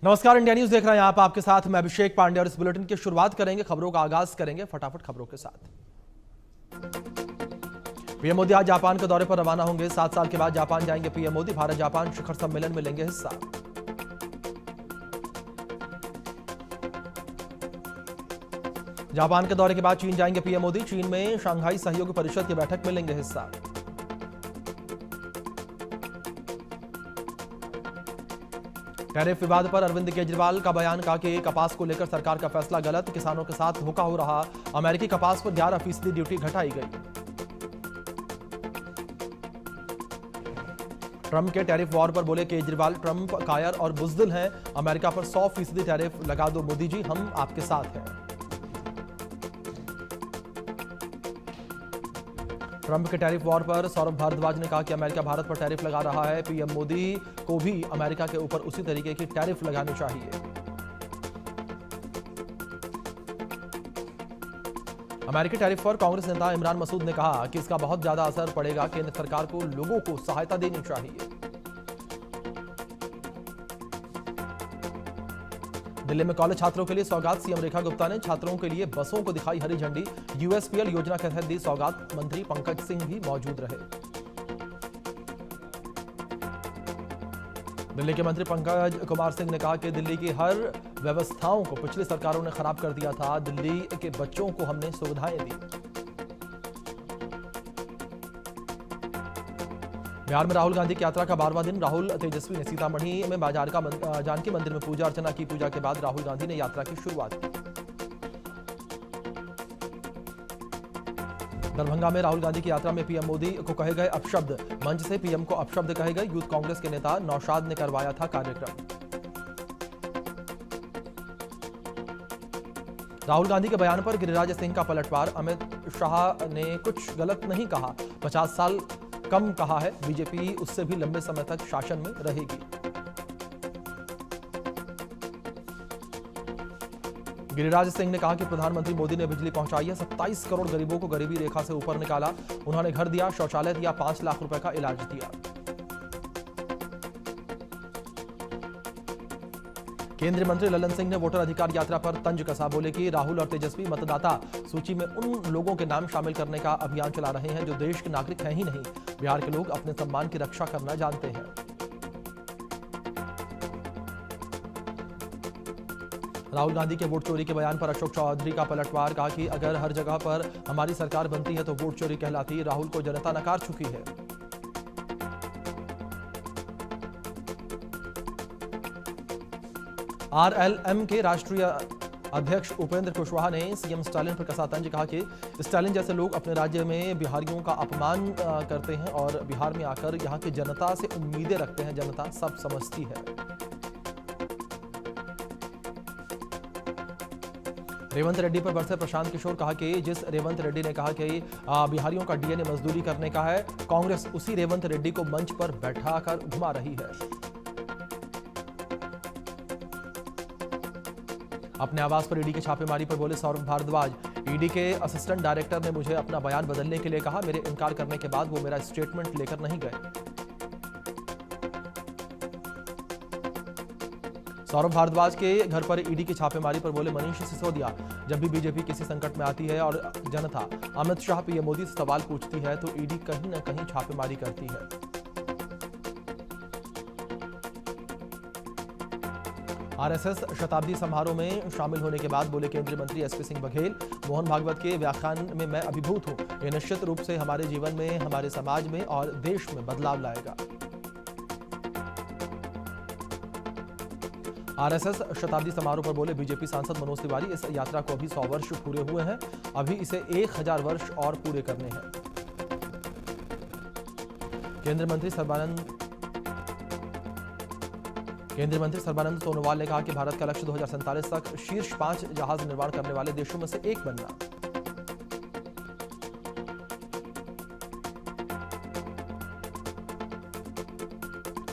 नमस्कार, India news देख रहे हैं आप। आपके साथ मैं अभिषेक पांडे और इस बुलेटिन की शुरुआत करेंगे, खबरों का आगाज करेंगे फटाफट खबरों के साथ। पीएम मोदी आज जापान के दौरे पर रवाना होंगे। 7 साल के बाद जापान जाएंगे पीएम मोदी। भारत जापान शिखर सम्मेलन में लेंगे हिस्सा। जापान के दौरे के बाद चीन जाएंगे पीएम मोदी। चीन में शंघाई सहयोग परिषद की बैठक में लेंगे हिस्सा। टैरिफ विवाद पर अरविंद केजरीवाल का बयान, कहा कि कपास को लेकर सरकार का फैसला गलत, किसानों के साथ धोखा हो रहा। अमेरिकी कपास पर 11% ड्यूटी घटाई गई। ट्रंप के टैरिफ वॉर पर बोले केजरीवाल, ट्रंप कायर और बुज़दिल हैं। अमेरिका पर 100% टैरिफ लगा दो मोदी जी, हम आपके साथ हैं। ट्रंप के टैरिफ वॉर पर सौरभ भारद्वाज ने कहा कि अमेरिका भारत पर टैरिफ लगा रहा है। पीएम मोदी को भी अमेरिका के ऊपर उसी तरीके की टैरिफ लगानी चाहिए। अमेरिकी टैरिफ पर कांग्रेस नेता इमरान मसूद ने कहा कि इसका बहुत ज्यादा असर पड़ेगा। केंद्र सरकार को लोगों को सहायता देनी चाहिए। दिल्ली में कॉलेज छात्रों के लिए सौगात, सीएम रेखा गुप्ता ने छात्रों के लिए बसों को दिखाई हरी झंडी। यूएसपीएल योजना के तहत दी सौगात। मंत्री पंकज सिंह भी मौजूद रहे। दिल्ली के मंत्री पंकज कुमार सिंह ने कहा कि दिल्ली की हर व्यवस्थाओं को पिछली सरकारों ने खराब कर दिया था। दिल्ली के बच्चों को हमने सुविधाएं दी। बिहार में राहुल गांधी की यात्रा का 12वां दिन। राहुल तेजस्वी ने सीतामढ़ी में बाजार का जानकी मंदिर में पूजा अर्चना की। पूजा के बाद राहुल गांधी ने यात्रा की शुरुआत की। दरभंगा में राहुल गांधी की यात्रा में पीएम मोदी को कहे गए अपशब्द। मंच से पीएम को अपशब्द कहे गए। यूथ कांग्रेस के नेता नौशाद ने करवाया था कार्यक्रम। राहुल गांधी के बयान पर गिरिराज सिंह का पलटवार। अमित शाह ने कुछ गलत नहीं कहा, 50 साल कम कहा है। बीजेपी उससे भी लंबे समय तक शासन में रहेगी। गिरिराज सिंह ने कहा कि प्रधानमंत्री मोदी ने बिजली पहुंचाई है। 27 करोड़ गरीबों को गरीबी रेखा से ऊपर निकाला। उन्होंने घर दिया, शौचालय दिया, 5 लाख रुपए का इलाज दिया। केंद्रीय मंत्री ललन सिंह ने वोटर अधिकार यात्रा पर तंज कसा। बोले कि राहुल और तेजस्वी मतदाता सूची में उन लोगों के नाम शामिल करने का अभियान चला रहे हैं जो देश के नागरिक हैं ही नहीं। बिहार के लोग अपने सम्मान की रक्षा करना जानते हैं। राहुल गांधी के वोट चोरी के बयान पर अशोक चौधरी का पलटवार। कहा कि अगर हर जगह पर हमारी सरकार बनती है तो वोट चोरी कहलाती। राहुल को जनता नकार चुकी है। आरएलएम के राष्ट्रीय अध्यक्ष उपेंद्र कुशवाहा ने सीएम स्टालिन पर कसा तंज। कहा कि स्टालिन जैसे लोग अपने राज्य में बिहारियों का अपमान करते हैं और बिहार में आकर यहां की जनता से उम्मीदें रखते हैं। जनता सब समझती है। रेवंत रेड्डी पर बरसे प्रशांत किशोर। कहा कि जिस रेवंत रेड्डी ने कहा कि बिहारियों का डीएनए मजदूरी करने का है, कांग्रेस उसी रेवंत रेड्डी को मंच पर बैठाकर घुमा रही है। अपने आवास पर ईडी की छापेमारी पर बोले सौरभ भारद्वाज। ईडी के असिस्टेंट डायरेक्टर ने मुझे अपना बयान बदलने के लिए कहा। मेरे इनकार करने के बाद वो मेरा स्टेटमेंट लेकर नहीं गए। सौरभ भारद्वाज के घर पर ईडी की छापेमारी पर बोले मनीष सिसोदिया। जब भी बीजेपी किसी संकट में आती है और जनता अमित शाह पीएम मोदी से सवाल पूछती है तो ईडी कहीं न कहीं छापेमारी करती है। आरएसएस शताब्दी समारोह में शामिल होने के बाद बोले केंद्रीय मंत्री एसपी सिंह बघेल। मोहन भागवत के व्याख्यान में मैं अभिभूत हूं। यह निश्चित रूप से हमारे जीवन में, हमारे समाज में और देश में बदलाव लाएगा। आरएसएस शताब्दी समारोह पर बोले बीजेपी सांसद मनोज तिवारी। इस यात्रा को अभी 100 वर्ष पूरे हुए हैं, अभी इसे 1000 वर्ष और पूरे करने हैं। केंद्रीय मंत्री सर्बानंद सोनोवाल ने कहा कि भारत का लक्ष्य 2047 तक शीर्ष 5 जहाज निर्माण करने वाले देशों में से एक बनना।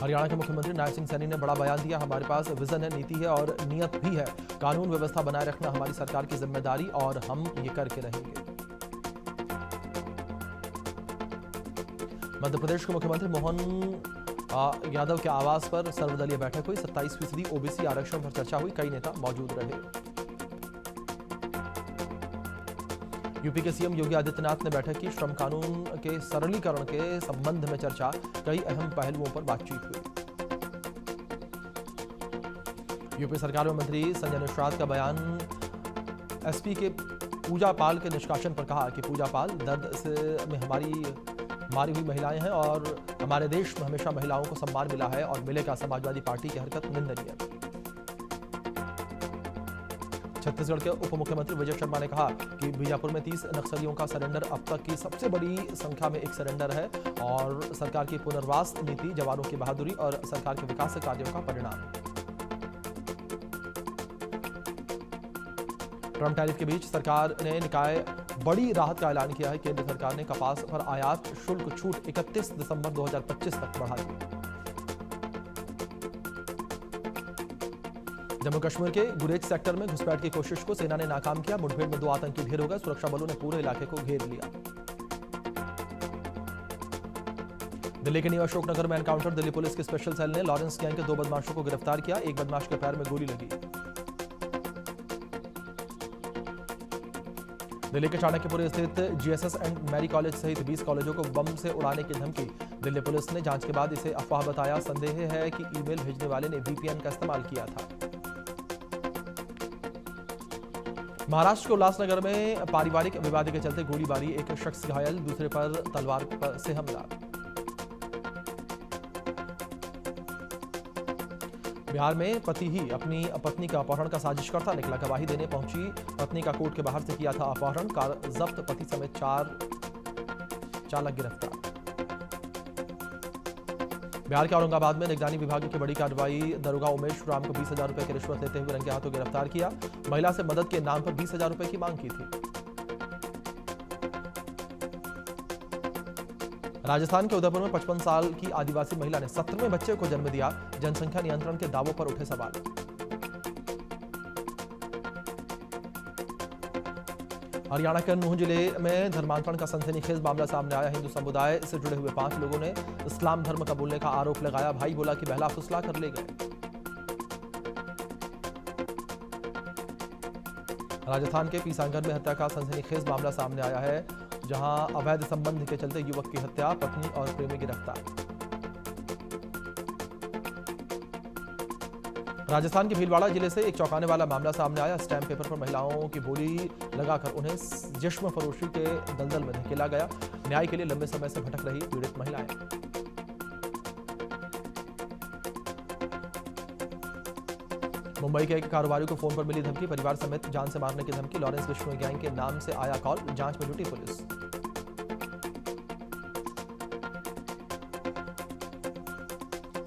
हरियाणा के मुख्यमंत्री नायब सिंह सैनी ने बड़ा बयान दिया। हमारे पास विजन है, नीति है और नियत भी है। कानून व्यवस्था बनाए रखना हमारी सरकार की जिम्मेदारी और हम ये करके रहेंगे। मध्य प्रदेश के मुख्यमंत्री यादव के आवास पर सर्वदलीय बैठक हुई। 27% ओबीसी आरक्षण पर चर्चा हुई। कई नेता मौजूद रहे। यूपी के सीएम योगी आदित्यनाथ ने बैठक की। श्रम कानून के सरलीकरण के संबंध में चर्चा, कई अहम पहलुओं पर बातचीत हुई। यूपी सरकार में मंत्री संजय निषाद का बयान। एसपी के पूजा पाल के निष्कासन पर कहा कि पूजा पाल दर्द से में मारी हुई महिलाएं हैं और हमारे देश में हमेशा महिलाओं को सम्मान मिला है और मिलेगा। समाजवादी पार्टी की हरकत निंदनीय। छत्तीसगढ़ के उप मुख्यमंत्री विजय शर्मा ने कहा कि बीजापुर में 30 नक्सलियों का सरेंडर अब तक की सबसे बड़ी संख्या में एक सरेंडर है और सरकार की पुनर्वास नीति जवानों की बहादुरी और सरकार के विकास कार्यों का परिणाम। ट्रम्प टैरिफ के बीच सरकार ने निकाय बड़ी राहत का ऐलान किया है। केंद्र सरकार ने कपास पर आयात शुल्क छूट 31 दिसंबर 2025 तक बढ़ा दी। जम्मू कश्मीर के गुरेज सेक्टर में घुसपैठ की कोशिश को सेना ने नाकाम किया। मुठभेड़ में 2 आतंकी ढेर हो गए। सुरक्षा बलों ने पूरे इलाके को घेर लिया। दिल्ली के न्यू अशोकनगर में एनकाउंटर। दिल्ली पुलिस की स्पेशल सेल ने लॉरेंस गैंग के 2 बदमाशों को गिरफ्तार किया। एक बदमाश के पैर में गोली लगी। दिल्ली के चाणक्यपुर स्थित जीएसएस एंड मैरी कॉलेज सहित 20 कॉलेजों को बम से उड़ाने की धमकी। दिल्ली पुलिस ने जांच के बाद इसे अफवाह बताया। संदेह है कि ईमेल भेजने वाले ने वीपीएन का इस्तेमाल किया था। महाराष्ट्र के उल्लासनगर में पारिवारिक विवाद के चलते गोलीबारी। एक शख्स घायल, दूसरे पर तलवार से हमला। बिहार में पति ही अपनी पत्नी का अपहरण का साजिश करता निकला। गवाही देने पहुंची पत्नी का कोर्ट के बाहर से किया था अपहरण। कार जब्त, पति समेत 4 चालक गिरफ्तार। बिहार के औरंगाबाद में निगरानी विभाग की बड़ी कार्रवाई। दरोगा उमेश राम को 20,000 रुपए की रिश्वत लेते हुए रंगे हाथों गिरफ्तार किया। महिला से मदद के नाम पर 20,000 रुपए की मांग की थी। राजस्थान के उदयपुर में 55 साल की आदिवासी महिला ने 17वें बच्चे को जन्म दिया। जनसंख्या नियंत्रण के दावों पर उठे सवाल। हरियाणा के नूंह जिले में धर्मांतरण का सनसनीखेज मामला सामने आया। हिंदू समुदाय से जुड़े हुए 5 लोगों ने इस्लाम धर्म कबूलने का आरोप लगाया। भाई बोला कि बहला फुसला कर ले गए। राजस्थान के पीसांगर में हत्या का सनसनीखेज मामला सामने आया है, जहां अवैध संबंध के चलते युवक की हत्या, पत्नी और प्रेमी गिरफ्तार। राजस्थान के भीलवाड़ा जिले से एक चौंकाने वाला मामला सामने आया। स्टैम्प पेपर पर महिलाओं की बोली लगाकर उन्हें जिस्म फरोशी के दलदल में धकेला गया। न्याय के लिए लंबे समय से भटक रही पीड़ित महिलाएं। मुंबई के एक कारोबारी को फोन पर मिली धमकी। परिवार समेत जान से मारने की धमकी। लॉरेंस बिश्नोई गैंग के नाम से आया कॉल। जांच में जुटी पुलिस।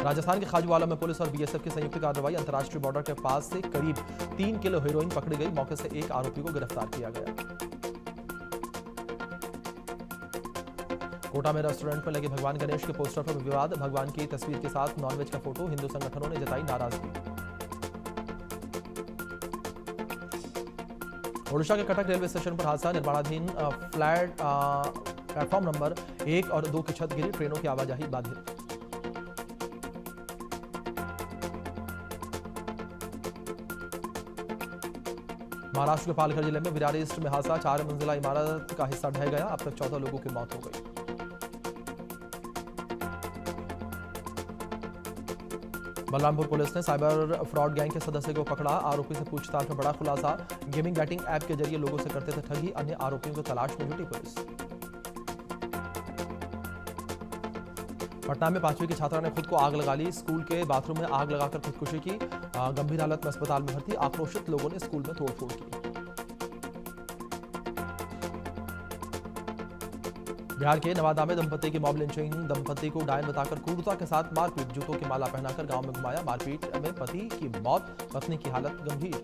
राजस्थान के खाजूवाला में पुलिस और बीएसएफ की संयुक्त कार्रवाई। अंतर्राष्ट्रीय बॉर्डर के पास से करीब 3 किलो हेरोइन पकड़ी गई। मौके से एक आरोपी को गिरफ्तार किया गया। कोटा में रेस्टोरेंट में लगे भगवान गणेश के पोस्टर पर विवाद। भगवान की तस्वीर के साथ नॉनवेज का फोटो। हिंदू संगठनों ने जताई नाराजगी। ओडिशा के कटक रेलवे स्टेशन पर हादसा। निर्माणाधीन प्लेटफॉर्म नंबर 1 और 2 की छत गिरी। ट्रेनों की आवाजाही बाधित। महाराष्ट्र के पालघर जिले में विरार ईस्ट में हादसा। 4 मंजिला इमारत का हिस्सा ढह गया। अब तक 14 लोगों की मौत हो गई। बलरामपुर पुलिस ने साइबर फ्रॉड गैंग के सदस्य को पकड़ा। आरोपी से पूछताछ में बड़ा खुलासा। गेमिंग बैटिंग ऐप के जरिए लोगों से करते थे ठगी। अन्य आरोपियों की तलाश में जुटी पुलिस। पटना में 5वीं की छात्रा ने खुद को आग लगा ली। स्कूल के बाथरूम में आग लगाकर खुदकुशी की। गंभीर हालत में अस्पताल में भर्ती। आक्रोशित लोगों ने स्कूल में तोड़फोड़ की। बिहार के नवादा में दंपति की मॉब लिंचिंग। दंपति को डायन बताकर क्रूरता के साथ मारपीट। जूतों की माला पहनाकर गांव में घुमाया। मारपीट में पति की मौत, पत्नी की हालत गंभीर।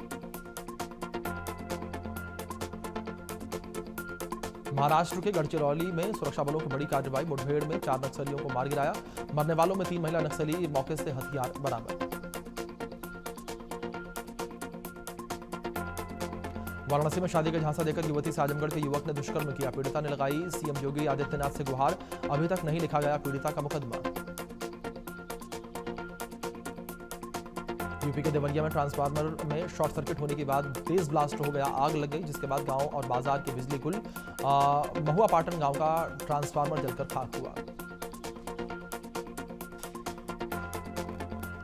महाराष्ट्र के गढ़चिरौली में सुरक्षा बलों की बड़ी कार्रवाई। मुठभेड़ में 4 नक्सलियों को मार गिराया। मरने वालों में 3 महिला नक्सली। मौके से हथियार बरामद। वाराणसी में शादी का झांसा देकर युवती से आजमगढ़ के युवक ने दुष्कर्म किया। पीड़िता ने लगाई सीएम योगी आदित्यनाथ से गुहार। अभी तक नहीं लिखा गया पीड़िता का मुकदमा। यूपी के देवरिया में ट्रांसफार्मर में शॉर्ट सर्किट होने के बाद तेज ब्लास्ट हो गया, आग लग गई, जिसके बाद गांव और बाजार के बिजली गुल। महुआ पाटन गांव का ट्रांसफार्मर जलकर खाक हुआ।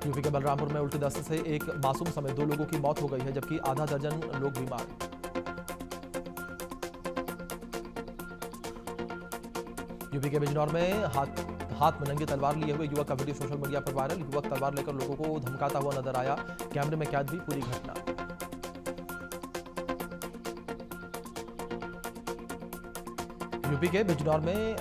यूपी के बलरामपुर में उल्टी दस्त से एक मासूम समेत 2 लोगों की मौत हो गई है, जबकि आधा दर्जन लोग बीमार। यूपी के बिजनौर में हाथ में नंगी तलवार लिए हुए युवक का वीडियो सोशल मीडिया पर वायरल। युवक तलवार लेकर लोगों को धमकाता हुआ नजर आया, कैमरे में कैद हुई पूरी घटना। यूपी के बिजनौर में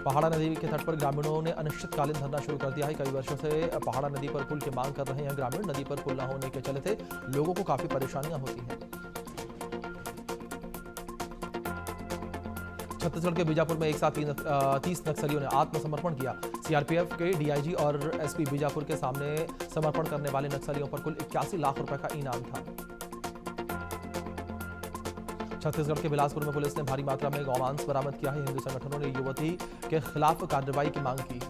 पहाड़ा नदी के तट पर ग्रामीणों ने अनिश्चितकालीन धरना शुरू कर दिया है। कई वर्षों से पहाड़ा नदी पर पुल की मांग कर रहे हैं ग्रामीण। नदी पर पुल न होने के चलते लोगों को काफी परेशानियां होती हैं। छत्तीसगढ़ के बीजापुर में एक साथ 30 नक्सलियों ने आत्मसमर्पण किया। सीआरपीएफ के डीआईजी और एसपी बीजापुर के सामने समर्पण करने वाले नक्सलियों पर कुल 81 लाख रुपए का इनाम था। छत्तीसगढ़ के बिलासपुर में पुलिस ने भारी मात्रा में गौमांस बरामद किया है। हिंदू संगठनों ने युवती के खिलाफ कार्रवाई की मांग की।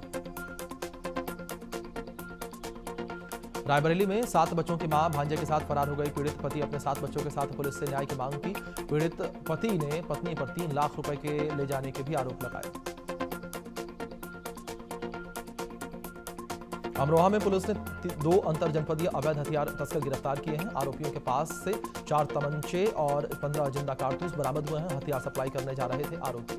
रायबरेली में 7 बच्चों की मां भांजे के साथ फरार हो गई। पीड़ित पति अपने 7 बच्चों के साथ पुलिस से न्याय की मांग की। पीड़ित पति ने पत्नी पर 3 लाख रुपए के ले जाने के भी आरोप लगाए। अमरोहा में पुलिस ने 2 अंतर जनपदीय अवैध हथियार तस्कर गिरफ्तार किए हैं। आरोपियों के पास से 4 तमंचे और 15 जिंदा कारतूस बरामद हुए हैं। हथियार सप्लाई करने जा रहे थे आरोपी।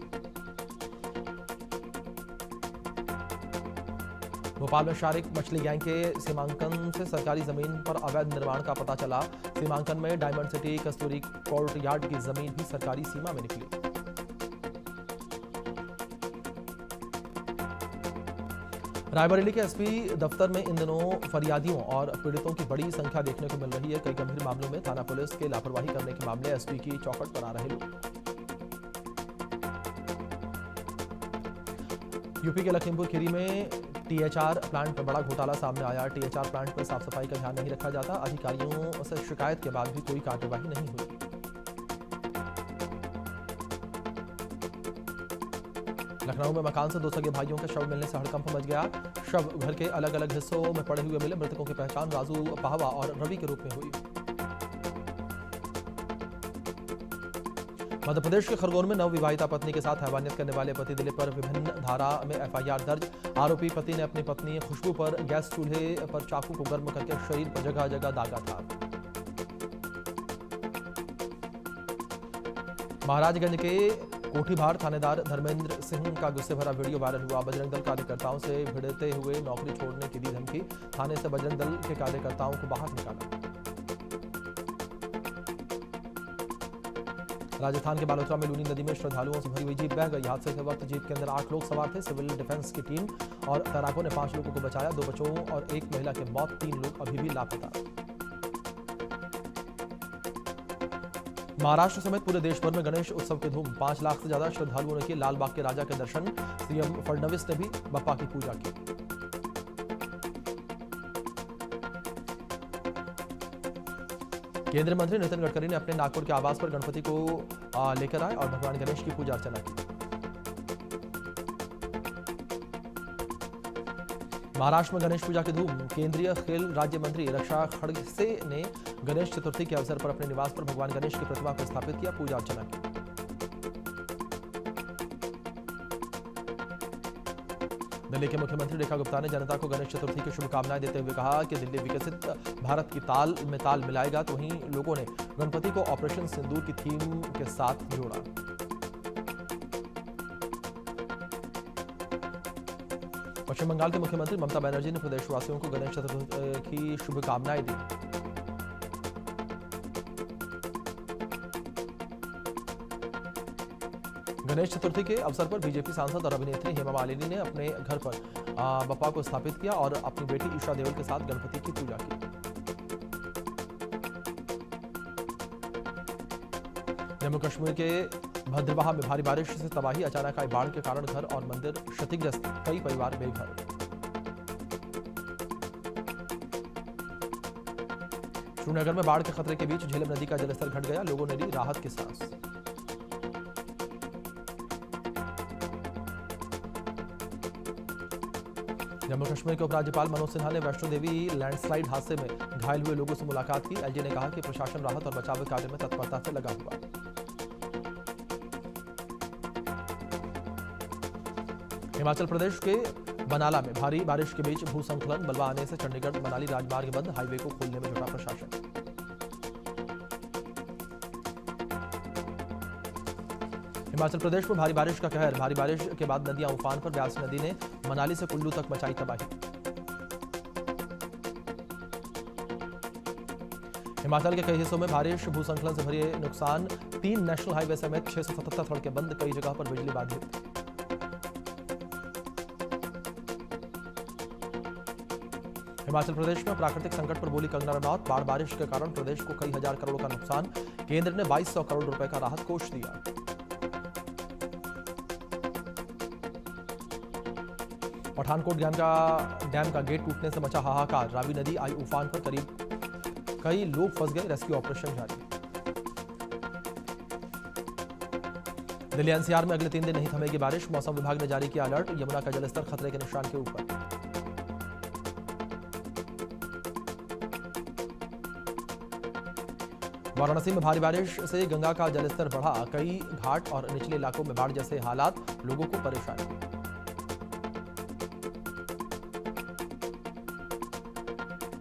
भोपाल में शारिक मछली गैंग के सीमांकन से सरकारी जमीन पर अवैध निर्माण का पता चला। सीमांकन में डायमंड सिटी कस्तूरी कोर्ट यार्ड की जमीन भी सरकारी सीमा में निकली। रायबरेली के एसपी दफ्तर में इन दिनों फरियादियों और पीड़ितों की बड़ी संख्या देखने को मिल रही है। कई गंभीर मामलों में थाना पुलिस के लापरवाही करने के मामले एसपी की चौखट पर आ रहे लोग। यूपी के लखीमपुर खीरी में टीएचआर प्लांट पर बड़ा घोटाला सामने आया। टीएचआर प्लांट पर साफ सफाई का ध्यान नहीं रखा जाता। अधिकारियों से शिकायत के बाद भी कोई कार्रवाई नहीं हुई। लखनऊ में मकान से 2 सगे भाइयों के शव मिलने से हड़कंप मच गया। शव घर के अलग अलग हिस्सों में पड़े हुए मिले। मृतकों की पहचान राजू पाहवा और रवि के रूप में हुई। मध्य प्रदेश के खरगोन में नवविवाहिता पत्नी के साथ हैवानियत करने वाले पति दिलीप पर विभिन्न धारा में एफआईआर दर्ज। आरोपी पति ने अपनी पत्नी खुशबू पर गैस चूल्हे पर चाकू को गर्म करके शरीर पर जगह जगह दागा था। महाराजगंज के कोठीभार थानेदार धर्मेंद्र सिंह का गुस्से भरा वीडियो वायरल हुआ। बजरंग दल कार्यकर्ताओं से भिड़ते हुए नौकरी छोड़ने की दी धमकी। थाने से बजरंग दल के कार्यकर्ताओं को बाहर निकाला। राजस्थान के बालोतरा में लूनी नदी में श्रद्धालुओं से भरी हुई जीप बह गई। हादसे के वक्त जीप के अंदर 8 लोग सवार थे। सिविल डिफेंस की टीम और तैराकों ने 5 लोगों को बचाया। 2 बच्चों और 1 महिला की मौत, 3 लोग अभी भी लापता। महाराष्ट्र समेत पूरे देश भर में गणेश उत्सव की धूम। 5 लाख से ज्यादा श्रद्धालुओं ने किए लाल बाग के राजा के दर्शन। सीएम फडणवीस ने भी बप्पा की पूजा की। केंद्रीय मंत्री नितिन गडकरी ने अपने नागपुर के आवास पर गणपति को लेकर आए और भगवान गणेश की पूजा अर्चना की। महाराष्ट्र में गणेश पूजा की धूम। केंद्रीय खेल राज्य मंत्री रक्षा खड़से ने गणेश चतुर्थी के अवसर पर अपने निवास पर भगवान गणेश की प्रतिमा को स्थापित किया, पूजा अर्चना की। दिल्ली के मुख्यमंत्री रेखा गुप्ता ने जनता को गणेश चतुर्थी की शुभकामनाएं देते हुए कहा कि दिल्ली विकसित भारत की ताल में ताल मिलाएगा। तो वहीं लोगों ने गणपति को ऑपरेशन सिंदूर की थीम के साथ जोड़ा। पश्चिम बंगाल के मुख्यमंत्री ममता बनर्जी ने प्रदेशवासियों को गणेश चतुर्थी की शुभकामनाएं दी। गणेश चतुर्थी के अवसर पर बीजेपी सांसद और अभिनेत्री हेमा मालिनी ने अपने घर पर बप्पा को स्थापित किया और अपनी बेटी ईशा देओल के साथ गणपति की पूजा की। जम्मू कश्मीर के भद्रवाह में भारी बारिश से तबाही। अचानक आई बाढ़ के कारण घर और मंदिर क्षतिग्रस्त, कई परिवार बेघर। श्रीनगर में बाढ़ के खतरे के बीच झेलम नदी का जलस्तर घट गया। लोगों ने ली राहत की सांस। जम्मू कश्मीर के उपराज्यपाल मनोज सिन्हा ने वैष्णो देवी लैंडस्लाइड हादसे में घायल हुए लोगों से मुलाकात की। एलजी ने कहा कि प्रशासन राहत और बचाव कार्य में तत्परता से लगा हुआ। हिमाचल प्रदेश के बनाला में भारी बारिश के बीच भूस्खलन, मलबा आने से चंडीगढ़ मनाली राजमार्ग बंद, हाईवे को खोलने में जुटा प्रशासन। हिमाचल प्रदेश में भारी बारिश का कहर, भारी बारिश के बाद नदियां उफान पर, ब्यास नदी ने मनाली से कुल्लू तक मचाई तबाही। हिमाचल के कई हिस्सों में बारिश, भूस्खलन से भरे नुकसान, 3 नेशनल हाईवे समेत 677 सड़कें बंद, कई जगह पर बिजली बाधित। हिमाचल प्रदेश में प्राकृतिक संकट पर बोली कंगना रनौत, बाढ़ बारिश के कारण प्रदेश को कई हजार करोड़ का नुकसान, केंद्र ने 2200 करोड़ रुपए का राहत कोष दिया। पठानकोट डैम का गेट टूटने से मचा हाहाकार, रावी नदी आई उफान पर, करीब कई लोग फंस गए, रेस्क्यू ऑपरेशन जारी। दिल्ली एनसीआर में अगले 3 दिन नहीं थमेगी बारिश, मौसम विभाग ने जारी किया अलर्ट, यमुना का जलस्तर खतरे के निशान के ऊपर। वाराणसी में भारी बारिश से गंगा का जलस्तर बढ़ा, कई घाट और निचले इलाकों में बाढ़ जैसे हालात, लोगों को परेशानी।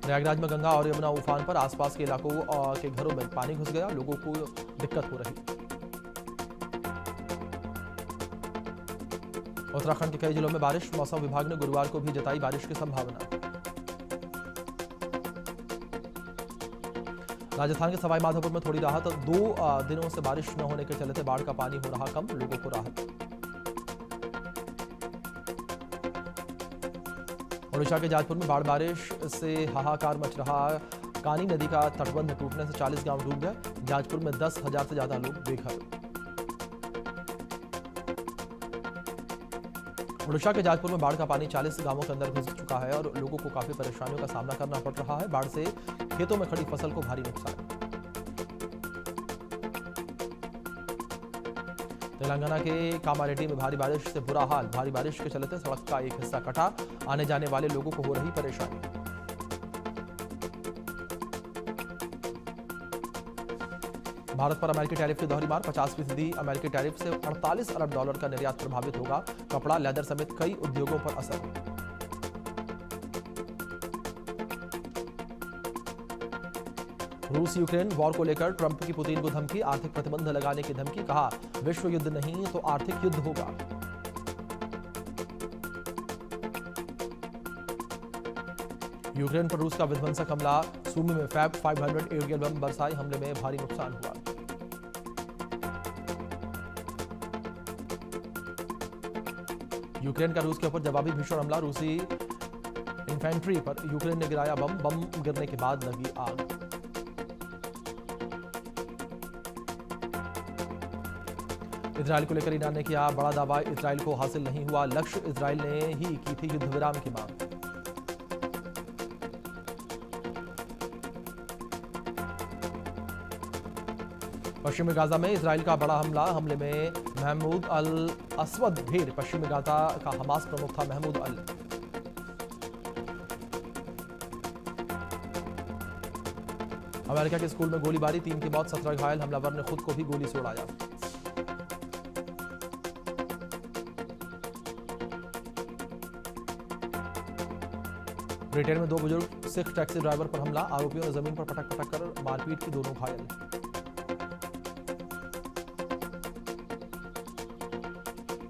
प्रयागराज में गंगा और यमुना उफान पर, आसपास के इलाकों के घरों में पानी घुस गया, लोगों को दिक्कत हो रही। उत्तराखंड के कई जिलों में बारिश, मौसम विभाग ने गुरुवार को भी जताई बारिश की संभावना। राजस्थान के सवाई माधोपुर में थोड़ी राहत, 2 दिनों से बारिश न होने के चलते बाढ़ का पानी हो रहा कम, लोगों को राहत। ओडिशा के जाजपुर में बाढ़ बारिश से हाहाकार मच रहा, कानी नदी का तटबंध टूटने से 40 गांव डूब गए, जाजपुर में 10,000 से ज्यादा लोग बेघर। ओडिशा के जाजपुर में बाढ़ का पानी 40 गांवों के अंदर घुस चुका है और लोगों को काफी परेशानियों का सामना करना पड़ रहा है। बाढ़ से खेतों में खड़ी फसल को भारी नुकसान। तेलंगाना के कामारेड्डी में भारी बारिश से बुरा हाल, भारी बारिश के चलते सड़क का एक हिस्सा कटा, आने जाने वाले लोगों को हो रही परेशानी। भारत पर अमेरिकी टैरिफ की दोहरी मार, 50% अमेरिकी टैरिफ से $48 अरब का निर्यात प्रभावित होगा, कपड़ा, लेदर समेत कई उद्योगों पर असर। रूस यूक्रेन वॉर को लेकर ट्रंप की पुतिन को धमकी, आर्थिक प्रतिबंध लगाने की धमकी, कहा विश्व युद्ध नहीं तो आर्थिक युद्ध होगा। यूक्रेन पर रूस का विध्वंसक हमला, सूमी में फैब 500 एरियल बम बरसाए, हमले में भारी नुकसान हुआ। यूक्रेन का रूस के ऊपर जवाबी भीषण हमला, रूसी इन्फेंट्री पर यूक्रेन ने गिराया बम गिरने के बाद लगी आग। इजरायल को लेकर ईरान ने किया बड़ा दावा, इजरायल को हासिल नहीं हुआ लक्ष्य, इजरायल ने ही की थी युद्ध विराम की मांग। पश्चिमी गाजा में इजरायल का बड़ा हमला, हमले में महमूद अल असवद ढेर, पश्चिमी गाजा का हमास प्रमुख था महमूद अल। अमेरिका के स्कूल में गोलीबारी, 3 की मौत, 17 घायल, हमलावर ने खुद को भी गोली से उड़ाया। ब्रिटेन में 2 बुजुर्ग सिख टैक्सी ड्राइवर पर हमला, आरोपियों ने जमीन पर पटक कर मारपीट की, दोनों घायल।